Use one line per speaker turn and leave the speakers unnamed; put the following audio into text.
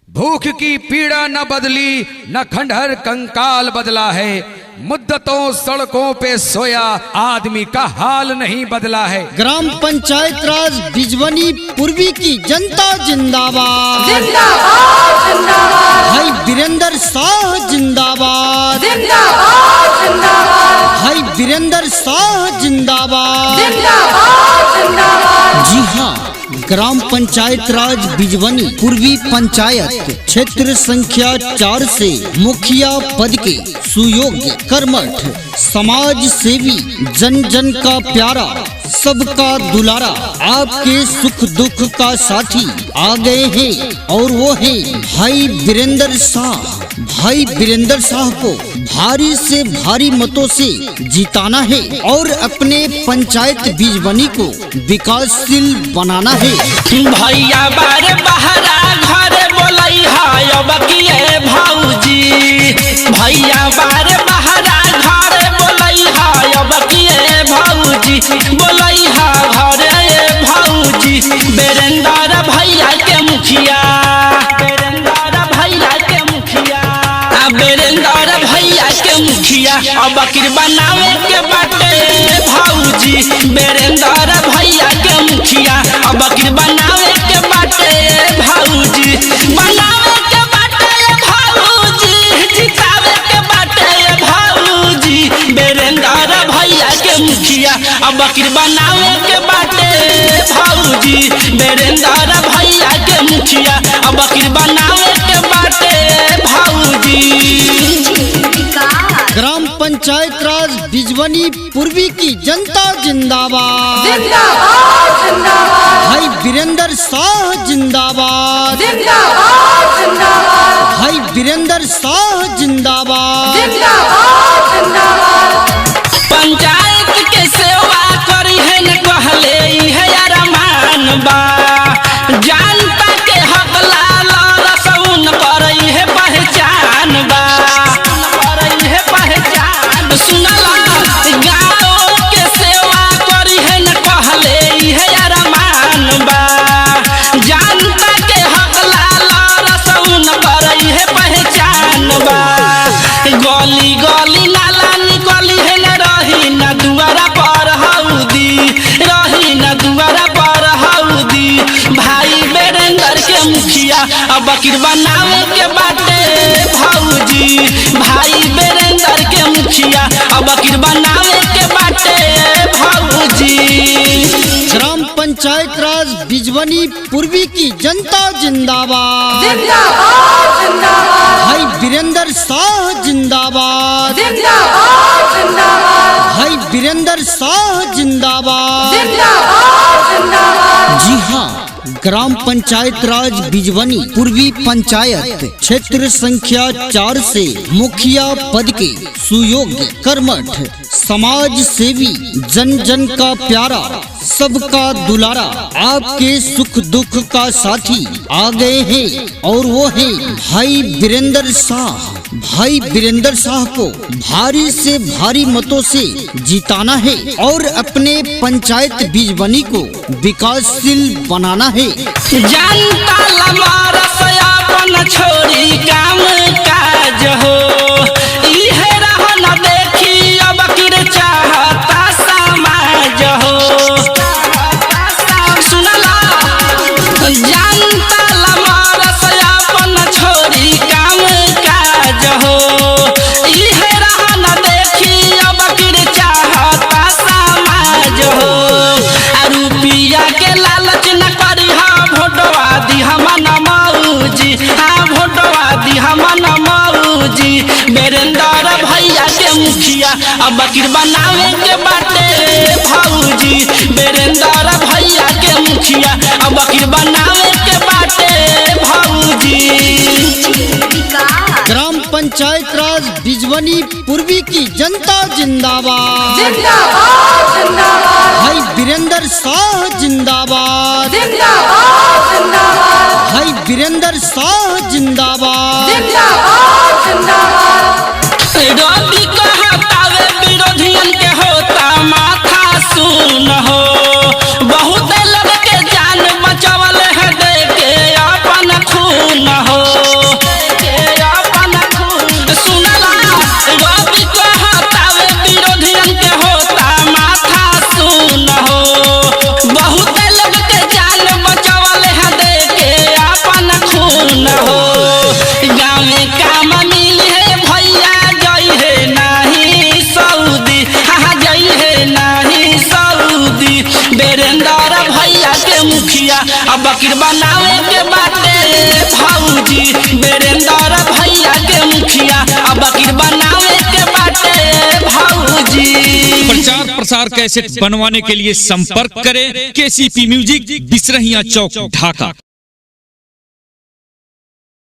भूख की पीड़ा न बदली, न खंडहर कंकाल बदला है। मुद्दतों सड़कों पे सोया आदमी का हाल नहीं बदला है।
ग्राम पंचायत राज बिजवनी पूर्वी की जनता जिंदाबाद,
जिंदाबाद जिंदाबाद।
भाई वीरेंद्र शाह जिंदाबाद,
जिंदाबाद जिंदाबाद।
भाई वीरेंद्र शाह जिंदाबाद।
जिंदाबाद जिंदाबाद।
जी हाँ, ग्राम पंचायत राज बिजवनी पूर्वी पंचायत क्षेत्र संख्या 4 से मुखिया पद के सुयोग्य कर्मठ समाज सेवी जन जन का प्यारा सबका दुलारा आपके सुख दुख का साथी आ गए हैं और वो है भाई वीरेंद्र शाह। भाई वीरेंद्र शाह को भारी से भारी मतों से जिताना है और अपने पंचायत बिजवनी को विकासशील बनाना है।
भैया बारे बहरा घर बोलई है अब किए भौजी, भैया बारे बहरा घर बोलई है अब किए भौजी, बोलई है घरे भौजी। वीरेंद्र भैया के मुखिया, वीरेंद्र भैया के मुखिया, वीरेंद्र भैया के मुखिया अब किर बनावे के बाटे भौजी। वीरेंद्र भैया के मुखिया अब किर बनावे के बाटे भौजी, बनावे के बाटे भौजी, जितावे के बाटे भौजी। वीरेंद्र भैया के मुखिया अब किर बनावे के बाटे भौजी, वीरेंद्र भैया के मुखिया अब किर बनावे के बाटे भौजी।
ग्राम पंचायत राज बिजवनी पूर्वी की जनता जिंदाबाद,
जिंदाबाद जिंदाबाद।
भाई वीरेंद्र शाह जिंदाबाद,
जिंदाबाद जिंदाबाद।
भाई वीरेंद्र शाह जिंदाबाद।
जिंदाबाद जिंदाबाद।
पंचायत के सेवा करी है न कहले है अरमान बा, जनता के हक लाल रसौन करई है पहचान बा, करई है पहचान। सुनला गाँव के सेवा करी है न कहले है अरमान बा, जनता के हक लाल रसौन करई है पहचान बा। गली गली नाला निकली है न रही न दुआरा पर हौदी, रही न दुआरा पर हौदी। भाई वीरेंद्र के मुखिया अब किर बनावे के बाटे भौजी, भाई वीरेंद्र के मुखिया अब किर बनावे के बाटे भौजी।
ग्राम पंचायत राज बिजवनी पूर्वी की जनता जिंदाबाद,
जिंदाबाद जिंदाबाद।
भाई वीरेंद्र शाह जिंदाबाद,
जिंदाबाद जिंदाबाद।
भाई वीरेंद्र शाह जिंदाबाद।
जिंदाबाद जिंदाबाद।
जी हाँ, ग्राम पंचायत राज बिजवनी पूर्वी पंचायत क्षेत्र संख्या 4 से मुखिया पद के सुयोग्य कर्मठ समाज सेवी जन जन का प्यारा सबका दुलारा आपके सुख दुख का साथी आ गए हैं और वो है भाई वीरेंद्र शाह। भाई वीरेंद्र शाह को भारी से भारी मतों से जिताना है और अपने पंचायत बिजवनी को विकासशील बनाना है।
जनता लमारा अपन छोड़ी काम काज हो, इहे रहन देखी अब किर चाहता समाज हो। सुनला जनता लमारा अपन छोड़ी काम काज हो, इहे रहन देखी अब किर चाहता समाज हो। रुपया के लालच न करी भोटवा दी हमन मौजी, हाँ भोटवा दी हमन मौजी। वीरेंद्र भैया के मुखिया अब किर बनावे के बाटे भौजी, वीरेंद्र भैया के मुखिया अब किर बनावे के बाटे भौजी।
ग्राम पंचायत राज बिजवनी पूर्वी की जनता जिंदाबाद,
जिंदाबाद जिंदाबाद।
भाई वीरेंद्र शाह जिंदाबाद,
जिंदाबाद जिंदाबाद।
भाई वीरेंद्र शाह जिंदाबाद।
जिंदाबाद जिंदाबाद।
रवि कहतावे विरोधियन के होता माथा सुन हो, बहुत लोग के जान बचावल है दे के अपन खून हो। की बनावे के बाटे भौजी वीरेंद्र भैया के मुखिया अब की बनावे के बाटे भौजी।
प्रचार प्रसार कैसेट बनवाने के लिए संपर्क करें KCP म्यूजिक बिसरहिया चौक ढाका।